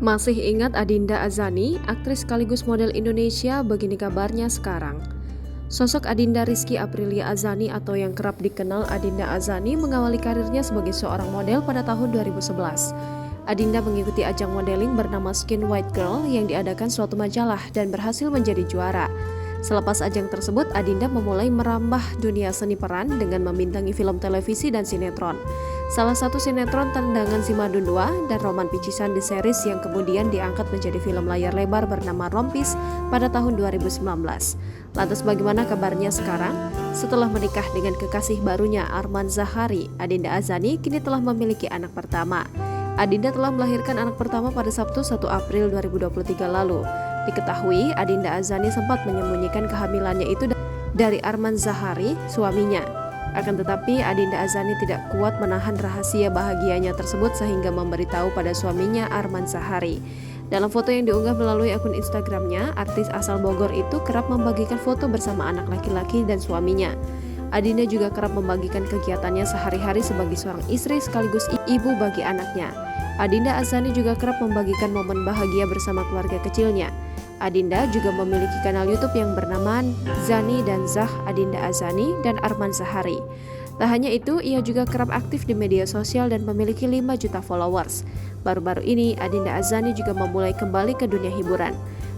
Masih ingat Adinda Azani, aktris sekaligus model Indonesia? Begini kabarnya sekarang. Sosok Adinda Rizky Aprilia Azani atau yang kerap dikenal Adinda Azani mengawali karirnya sebagai seorang model pada tahun 2011. Adinda mengikuti ajang modeling bernama Skin White Girl yang diadakan suatu majalah dan berhasil menjadi juara. Selepas ajang tersebut, Adinda memulai merambah dunia seni peran dengan membintangi film televisi dan sinetron. Salah satu sinetron Tendangan Si Madun 2 dan Roman Picisan The Series yang kemudian diangkat menjadi film layar lebar bernama Rompis pada tahun 2019. Lantas bagaimana kabarnya sekarang? Setelah menikah dengan kekasih barunya Arman Zahari, Adinda Azani kini telah memiliki anak pertama. Adinda telah melahirkan anak pertama pada Sabtu 1 April 2023 lalu. Diketahui Adinda Azani sempat menyembunyikan kehamilannya itu dari Arman Zahari, suaminya. Akan tetapi Adinda Azani tidak kuat menahan rahasia bahagianya tersebut sehingga memberitahu pada suaminya Arman Zahari. Dalam foto yang diunggah melalui akun Instagramnya, artis asal Bogor itu kerap membagikan foto bersama anak laki-laki dan suaminya. Adinda juga kerap membagikan kegiatannya sehari-hari sebagai seorang istri sekaligus ibu bagi anaknya. Adinda Azani juga kerap membagikan momen bahagia bersama keluarga kecilnya. Adinda juga memiliki kanal YouTube yang bernama Zani dan Zah Adinda Azani dan Arman Zahari. Tak hanya itu, ia juga kerap aktif di media sosial dan memiliki 5 juta followers. Baru-baru ini, Adinda Azani juga memulai kembali ke dunia hiburan.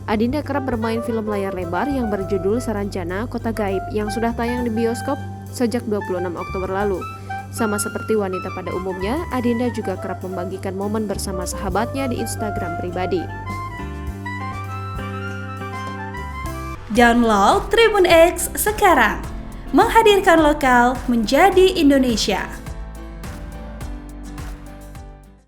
Adinda kerap bermain film layar lebar yang berjudul Saranjana Kota Gaib yang sudah tayang di bioskop sejak 26 Oktober lalu. Sama seperti wanita pada umumnya, Adinda juga kerap membagikan momen bersama sahabatnya di Instagram pribadi. Download Tribun X sekarang, menghadirkan lokal menjadi Indonesia.